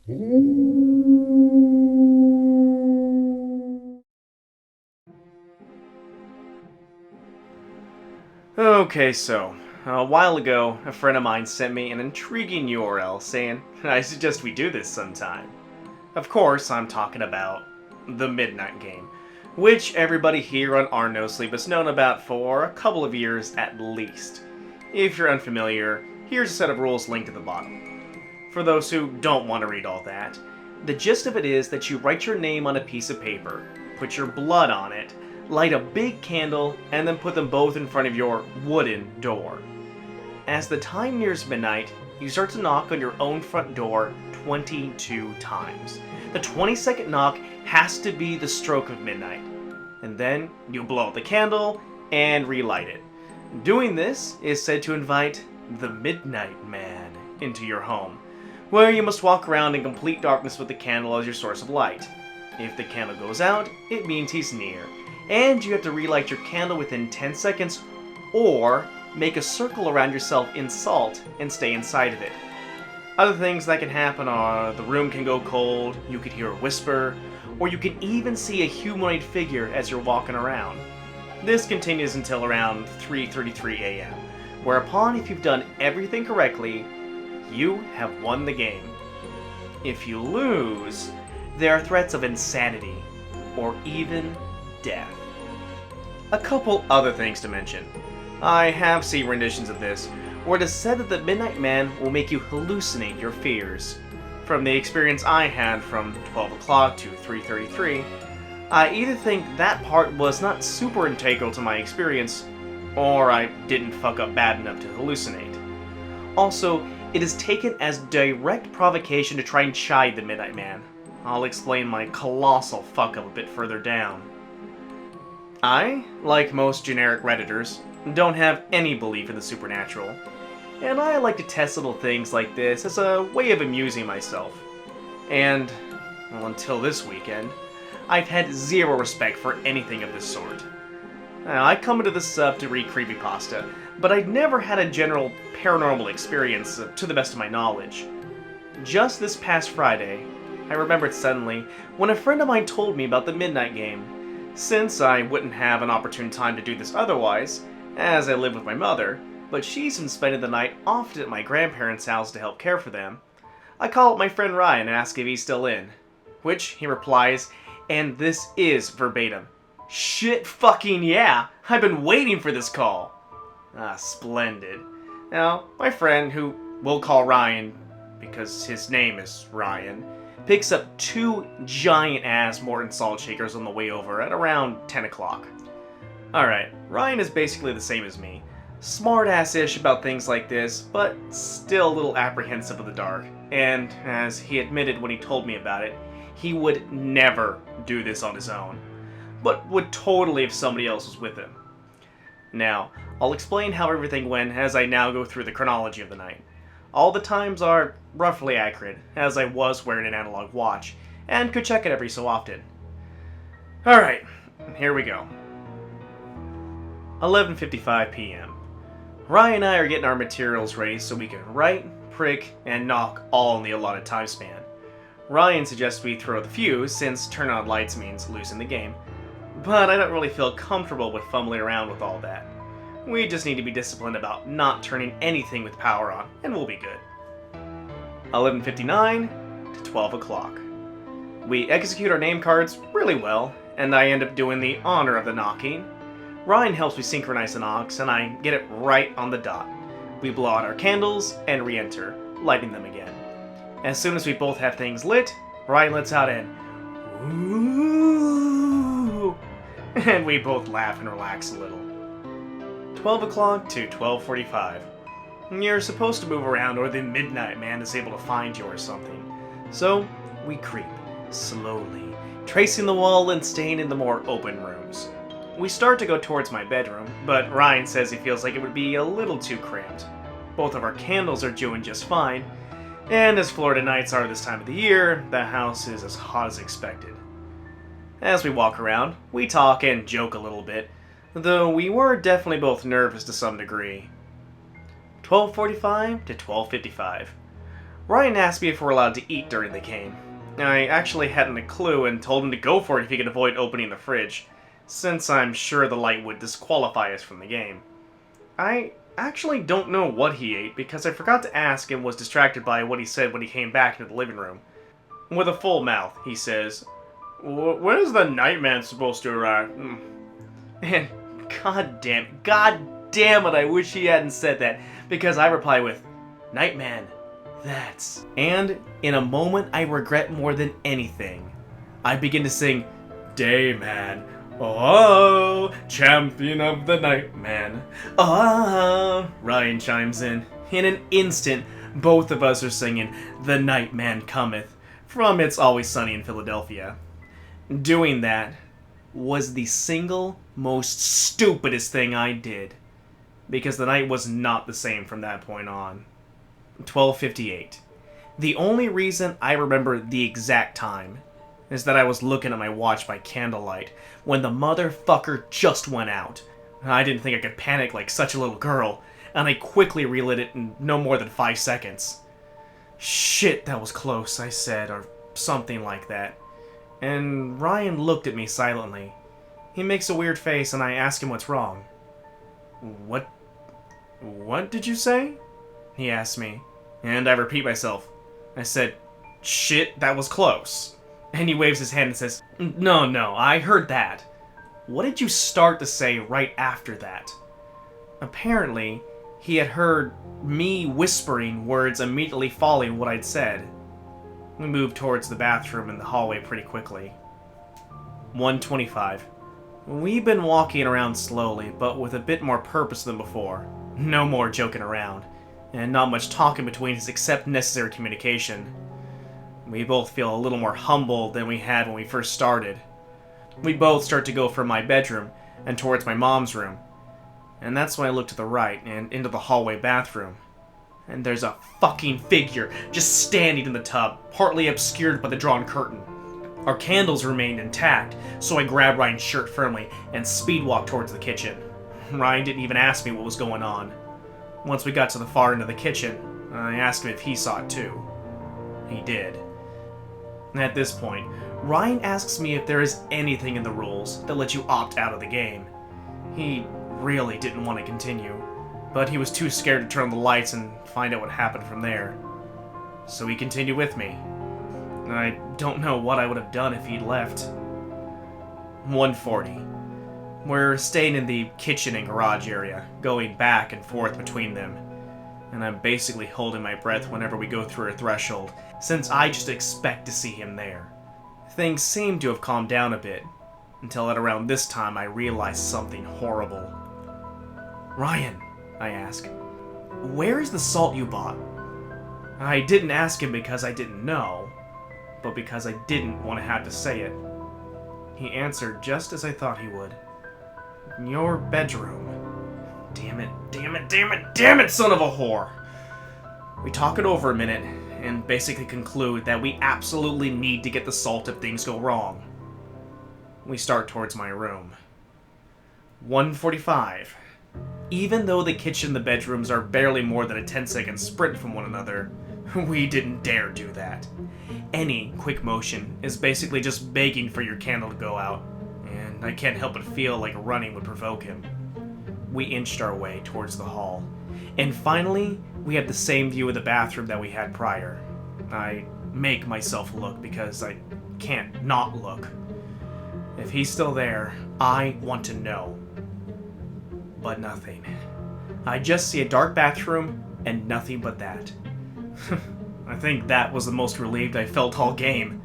Okay, so, a while ago, a friend of mine sent me an intriguing URL saying, I suggest we do this sometime. Of course, I'm talking about the Midnight Game, which everybody here on Our No Sleep has known about for a couple of years at least. If you're unfamiliar, here's a set of rules linked at the bottom. For those who don't want to read all that, the gist of it is that you write your name on a piece of paper, put your blood on it, light a big candle, and then put them both in front of your wooden door. As the time nears midnight, you start to knock on your own front door 22 times. The 22nd knock has to be the stroke of midnight. And then you blow out the candle and relight it. Doing this is said to invite the Midnight Man into your home, where you must walk around in complete darkness with the candle as your source of light. If the candle goes out, it means he's near, and you have to relight your candle within 10 seconds, or make a circle around yourself in salt and stay inside of it. Other things that can happen are the room can go cold, you could hear a whisper, or you can even see a humanoid figure as you're walking around. This continues until around 3:33 a.m., whereupon if you've done everything correctly, you have won the game. If you lose, there are threats of insanity, or even death. A couple other things to mention. I have seen renditions of this, where it is said that the Midnight Man will make you hallucinate your fears. From the experience I had from 12 o'clock to 3:33, I either think that part was not super integral to my experience, or I didn't fuck up bad enough to hallucinate. Also, it is taken as direct provocation to try and chide the Midnight Man. I'll explain my colossal fuck up a bit further down. I, like most generic Redditors, don't have any belief in the supernatural, and I like to test little things like this as a way of amusing myself. And, well, until this weekend, I've had zero respect for anything of this sort. Now, I come into this sub to read creepypasta, but I'd never had a general paranormal experience to the best of my knowledge. Just this past Friday, I remembered suddenly when a friend of mine told me about the Midnight Game. Since I wouldn't have an opportune time to do this otherwise, as I live with my mother, but she's been spending the night often at my grandparents' house to help care for them, I call up my friend Ryan and ask if he's still in. Which he replies, and this is verbatim, "Shit fucking yeah! I've been waiting for this call!" Ah, splendid. Now, my friend, who we'll call Ryan because his name is Ryan, picks up 2 giant-ass Morton salt shakers on the way over at around 10 o'clock. Alright, Ryan is basically the same as me. Smart-ass-ish about things like this, but still a little apprehensive of the dark. And, as he admitted when he told me about it, he would never do this on his own, but would totally if somebody else was with him. Now, I'll explain how everything went as I now go through the chronology of the night. All the times are roughly accurate, as I was wearing an analog watch, and could check it every so often. Alright, here we go. 11:55 p.m. Ryan and I are getting our materials ready so we can write, prick, and knock all in the allotted time span. Ryan suggests we throw the fuse, since turn on lights means losing the game, but I don't really feel comfortable with fumbling around with all that. We just need to be disciplined about not turning anything with power on, and we'll be good. 11:59 to 12 o'clock. We execute our name cards really well, and I end up doing the honor of the knocking. Ryan helps me synchronize the knocks, and I get it right on the dot. We blow out our candles and re-enter, lighting them again. As soon as we both have things lit, Ryan lets out an "Ooh," and we both laugh and relax a little. 12 o'clock to 12:45. You're supposed to move around or the Midnight Man is able to find you or something. So, we creep, slowly, tracing the wall and staying in the more open rooms. We start to go towards my bedroom, but Ryan says he feels like it would be a little too cramped. Both of our candles are doing just fine, and as Florida nights are this time of the year, the house is as hot as expected. As we walk around, we talk and joke a little bit, though we were definitely both nervous to some degree. 12:45 to 12:55. Ryan asked me if we're allowed to eat during the game. I actually hadn't a clue and told him to go for it if he could avoid opening the fridge, since I'm sure the light would disqualify us from the game. I actually don't know what he ate because I forgot to ask and was distracted by what he said when he came back into the living room. With a full mouth, he says, "When is the Nightman supposed to arrive?" And god damn it, I wish he hadn't said that, because I reply with, "Nightman, that's..." And in a moment I regret more than anything, I begin to sing, "Dayman, oh, champion of the Nightman, ah." Ryan chimes in. In an instant, both of us are singing "The Nightman Cometh" from It's Always Sunny in Philadelphia. Doing that was the single most stupidest thing I did, because the night was not the same from that point on. 12:58. The only reason I remember the exact time is that I was looking at my watch by candlelight when the motherfucker just went out. I didn't think I could panic like such a little girl, and I quickly relit it in no more than 5 seconds. "Shit, that was close," I said, or something like that. And Ryan looked at me silently. He makes a weird face and I ask him what's wrong. What did you say?" he asked me. And I repeat myself. I said, "Shit, that was close." And he waves his hand and says, No, I heard that. What did you start to say right after that?" Apparently, he had heard me whispering words immediately following what I'd said. We moved towards the bathroom in the hallway pretty quickly. 1:25. We've been walking around slowly, but with a bit more purpose than before. No more joking around, and not much talking between us except necessary communication. We both feel a little more humble than we had when we first started. We both start to go from my bedroom and towards my mom's room, and that's when I look to the right and into the hallway bathroom. And there's a fucking figure just standing in the tub, partly obscured by the drawn curtain. Our candles remained intact, so I grabbed Ryan's shirt firmly and speed walked towards the kitchen. Ryan didn't even ask me what was going on. Once we got to the far end of the kitchen, I asked him if he saw it too. He did. At this point, Ryan asks me if there is anything in the rules that lets you opt out of the game. He really didn't want to continue, but he was too scared to turn on the lights and find out what happened from there. So he continued with me. I don't know what I would have done if he'd left. 1:40. We're staying in the kitchen and garage area, going back and forth between them. And I'm basically holding my breath whenever we go through a threshold, since I just expect to see him there. Things seem to have calmed down a bit, until at around this time I realized something horrible. "Ryan," I ask, "where is the salt you bought?" I didn't ask him because I didn't know, but because I didn't want to have to say it. He answered just as I thought he would. "In your bedroom." Damn it, son of a whore! We talk it over a minute, and basically conclude that we absolutely need to get the salt if things go wrong. We start towards my room. 1:45. Even though the kitchen and the bedrooms are barely more than a 10-second sprint from one another, we didn't dare do that. Any quick motion is basically just begging for your candle to go out, and I can't help but feel like running would provoke him. We inched our way towards the hall, and finally, we had the same view of the bathroom that we had prior. I make myself look because I can't not look. If he's still there, I want to know. But nothing. I just see a dark bathroom and nothing but that. I think that was the most relieved I felt all game,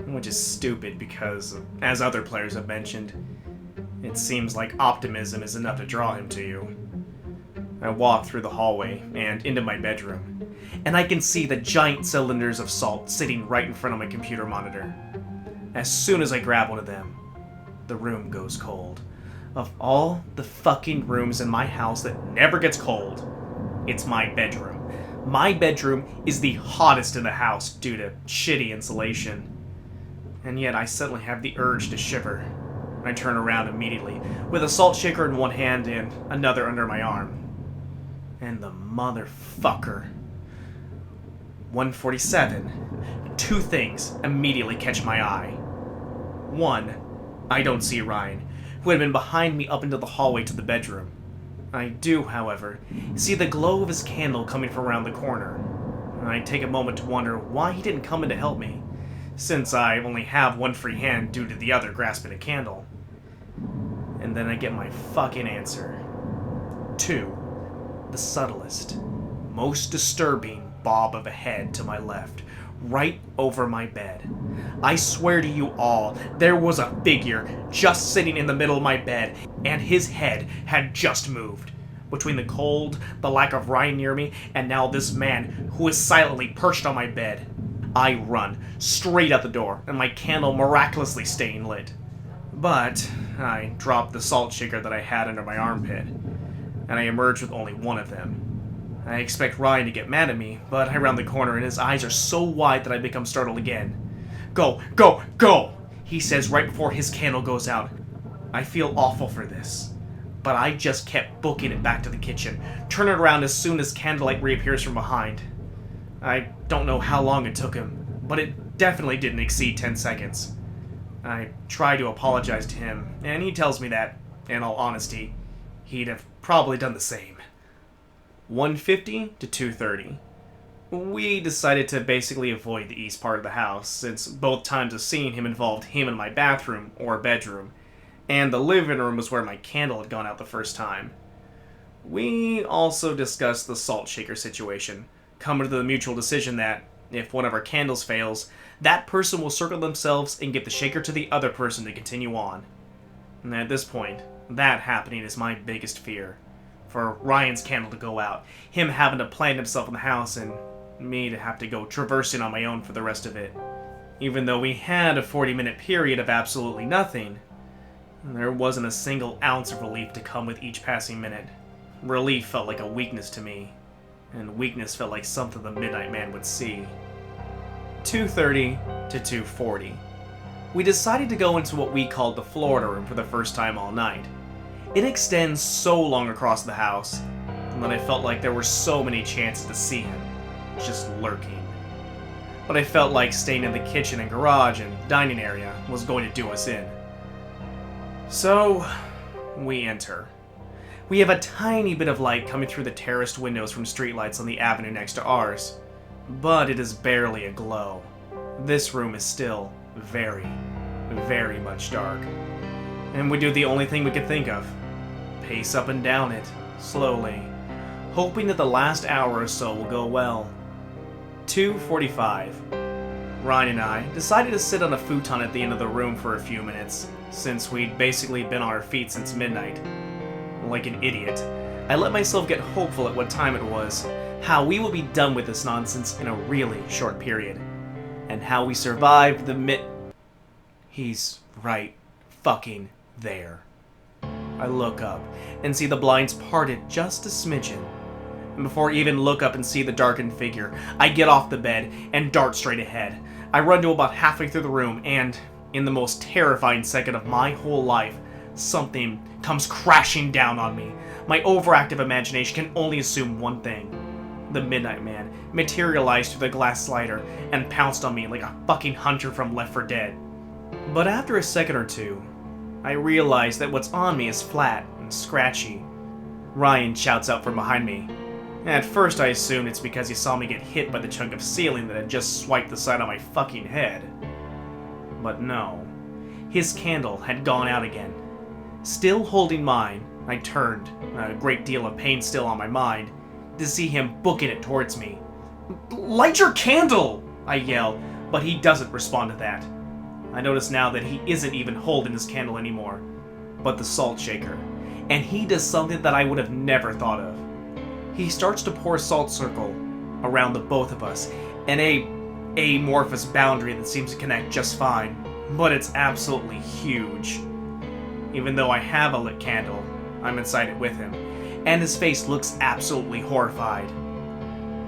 which is stupid because, as other players have mentioned, it seems like optimism is enough to draw him to you. I walk through the hallway and into my bedroom, and I can see the giant cylinders of salt sitting right in front of my computer monitor. As soon as I grab one of them, the room goes cold. Of all the fucking rooms in my house that never gets cold, it's my bedroom. My bedroom is the hottest in the house due to shitty insulation. And yet I suddenly have the urge to shiver. I turn around immediately, with a salt shaker in one hand and another under my arm. And the motherfucker 1:47. Two things immediately catch my eye. One, I don't see Ryan, who had been behind me up into the hallway to the bedroom. I do, however, see the glow of his candle coming from around the corner. I take a moment to wonder why he didn't come in to help me, since I only have one free hand due to the other grasping a candle. And then I get my fucking answer. Two, the subtlest, most disturbing bob of a head to my left, right over my bed. I swear to you all, there was a figure just sitting in the middle of my bed, and his head had just moved. Between the cold, the lack of Ryan near me, and now this man who is silently perched on my bed, I run straight out the door, and my candle miraculously staying lit. But I dropped the salt shaker that I had under my armpit, and I emerge with only one of them. I expect Ryan to get mad at me, but I round the corner and his eyes are so wide that I become startled again. Go, go, go, he says right before his candle goes out. I feel awful for this, but I just kept booking it back to the kitchen, turning around as soon as candlelight reappears from behind. I don't know how long it took him, but it definitely didn't exceed 10 seconds. I try to apologize to him, and he tells me that, in all honesty, he'd have probably done the same. 1:50 to 2:30. We decided to basically avoid the east part of the house, since both times of seeing him involved him in my bathroom or bedroom, and the living room was where my candle had gone out the first time. We also discussed the salt shaker situation, coming to the mutual decision that, if one of our candles fails, that person will circle themselves and give the shaker to the other person to continue on. And at this point, that happening is my biggest fear. For Ryan's candle to go out, him having to plant himself in the house, and me to have to go traversing on my own for the rest of it. Even though we had a 40-minute period of absolutely nothing, there wasn't a single ounce of relief to come with each passing minute. Relief felt like a weakness to me, and weakness felt like something the Midnight Man would see. 2:30 to 2:40. We decided to go into what we called the Florida room for the first time all night. It extends so long across the house that I felt like there were so many chances to see him, just lurking. But I felt like staying in the kitchen and garage and dining area was going to do us in. So, we enter. We have a tiny bit of light coming through the terraced windows from streetlights on the avenue next to ours, but it is barely a glow. This room is still very, very much dark. And we do the only thing we could think of. Pace up and down it, slowly, hoping that the last hour or so will go well. 2:45. Ryan and I decided to sit on a futon at the end of the room for a few minutes, since we'd basically been on our feet since midnight. Like an idiot, I let myself get hopeful at what time it was, how we will be done with this nonsense in a really short period, and how we survived the He's right fucking there. I look up and see the blinds parted just a smidgen. And before I even look up and see the darkened figure, I get off the bed and dart straight ahead. I run to about halfway through the room and, in the most terrifying second of my whole life, something comes crashing down on me. My overactive imagination can only assume one thing. The Midnight Man materialized through the glass slider and pounced on me like a fucking hunter from Left 4 Dead. But after a second or two, I realize that what's on me is flat and scratchy. Ryan shouts out from behind me. At first I assumed it's because he saw me get hit by the chunk of ceiling that had just swiped the side of my fucking head. But no. His candle had gone out again. Still holding mine, I turned, a great deal of pain still on my mind, to see him booking it towards me. "Light your candle!" I yell, but he doesn't respond to that. I notice now that he isn't even holding his candle anymore, but the salt shaker, and he does something that I would have never thought of. He starts to pour salt circle around the both of us, and a amorphous boundary that seems to connect just fine, but it's absolutely huge. Even though I have a lit candle, I'm inside it with him, and his face looks absolutely horrified.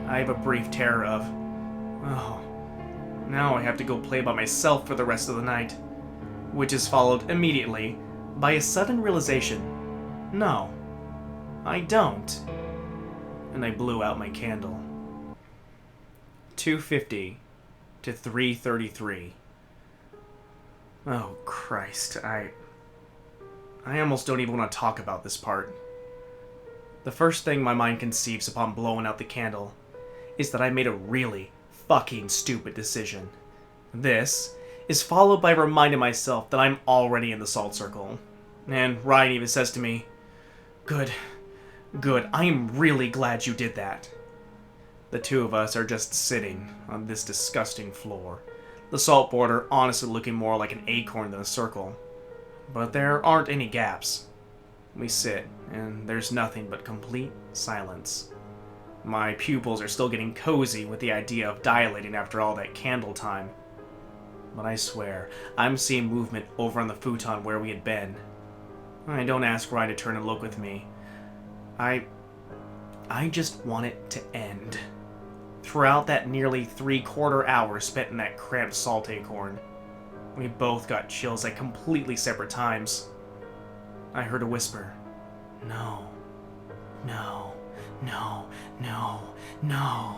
I have a brief terror of, oh, now I have to go play by myself for the rest of the night, which is followed immediately by a sudden realization, no, I don't. And I blew out my candle. 250 to 333. Oh, Christ, I almost don't even want to talk about this part. The first thing my mind conceives upon blowing out the candle is that I made a really fucking stupid decision. This is followed by reminding myself that I'm already in the salt circle. And Ryan even says to me, Good, I am really glad you did that. The two of us are just sitting on this disgusting floor, the salt border honestly looking more like an acorn than a circle. But there aren't any gaps. We sit, and there's nothing but complete silence. My pupils are still getting cozy with the idea of dilating after all that candle time. But I swear, I'm seeing movement over on the futon where we had been. I don't ask Ryan to turn and look with me. I just want it to end. Throughout that nearly 3/4 hour spent in that cramped salt acorn, we both got chills at completely separate times. I heard a whisper, No, no, no, no, no,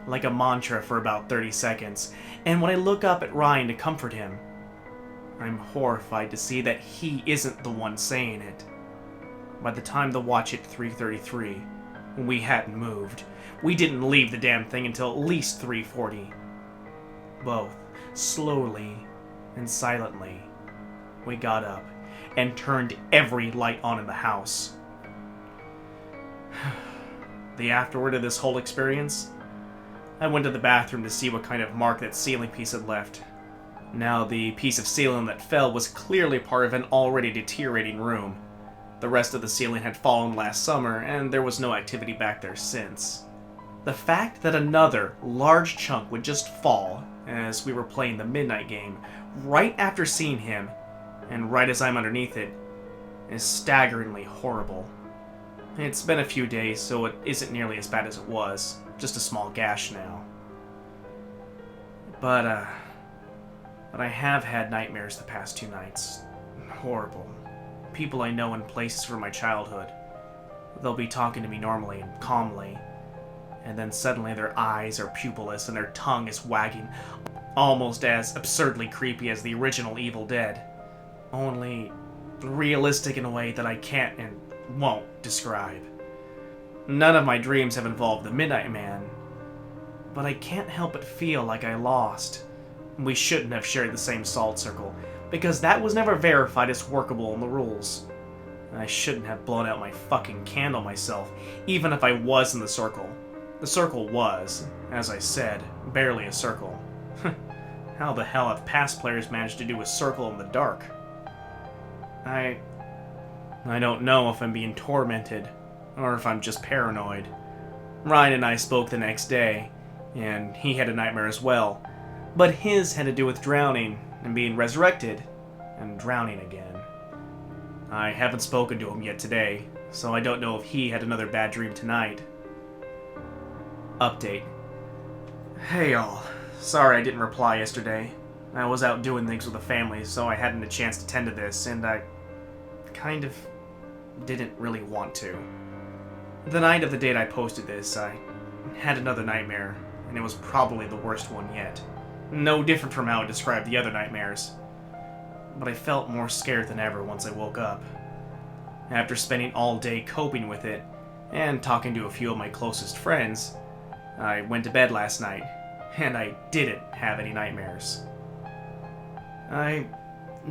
like a mantra for about 30 seconds, and when I look up at Ryan to comfort him, I'm horrified to see that he isn't the one saying it. By the time the watch hit 3:33, we hadn't moved. We didn't leave the damn thing until at least 3:40. Both, slowly and silently, we got up and turned every light on in the house. The afterward of this whole experience, I went to the bathroom to see what kind of mark that ceiling piece had left. Now, the piece of ceiling that fell was clearly part of an already deteriorating room. The rest of the ceiling had fallen last summer, and there was no activity back there since. The fact that another large chunk would just fall as we were playing the midnight game right after seeing him, and right as I'm underneath it, is staggeringly horrible. It's been a few days, so it isn't nearly as bad as it was. Just a small gash now. But I have had nightmares the past 2 nights. Horrible. People I know and places from my childhood. They'll be talking to me normally and calmly, and then suddenly their eyes are pupilless and their tongue is wagging, almost as absurdly creepy as the original Evil Dead. Only realistic in a way that I can't and won't describe. None of my dreams have involved the Midnight Man, but I can't help but feel like I lost. We shouldn't have shared the same salt circle, because that was never verified as workable in the rules. I shouldn't have blown out my fucking candle myself, even if I was in the circle. The circle was, as I said, barely a circle. How the hell have past players managed to do a circle in the dark? I don't know if I'm being tormented, or if I'm just paranoid. Ryan and I spoke the next day, and he had a nightmare as well, but his had to do with drowning and being resurrected and drowning again. I haven't spoken to him yet today, so I don't know if he had another bad dream tonight. Update. Hey y'all. Sorry I didn't reply yesterday. I was out doing things with the family, so I hadn't a chance to tend to this, and I kind of didn't really want to. The night of the date I posted this, I had another nightmare, and it was probably the worst one yet. No different from how I described the other nightmares. But I felt more scared than ever once I woke up. After spending all day coping with it, and talking to a few of my closest friends, I went to bed last night, and I didn't have any nightmares. I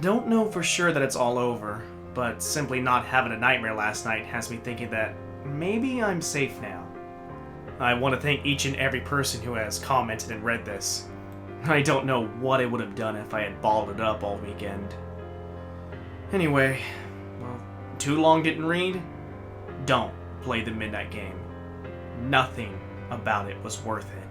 don't know for sure that it's all over, but simply not having a nightmare last night has me thinking that maybe I'm safe now. I want to thank each and every person who has commented and read this. I don't know what I would have done if I had balled it up all weekend. Anyway, well, too long didn't read? Don't play the midnight game. Nothing about it was worth it.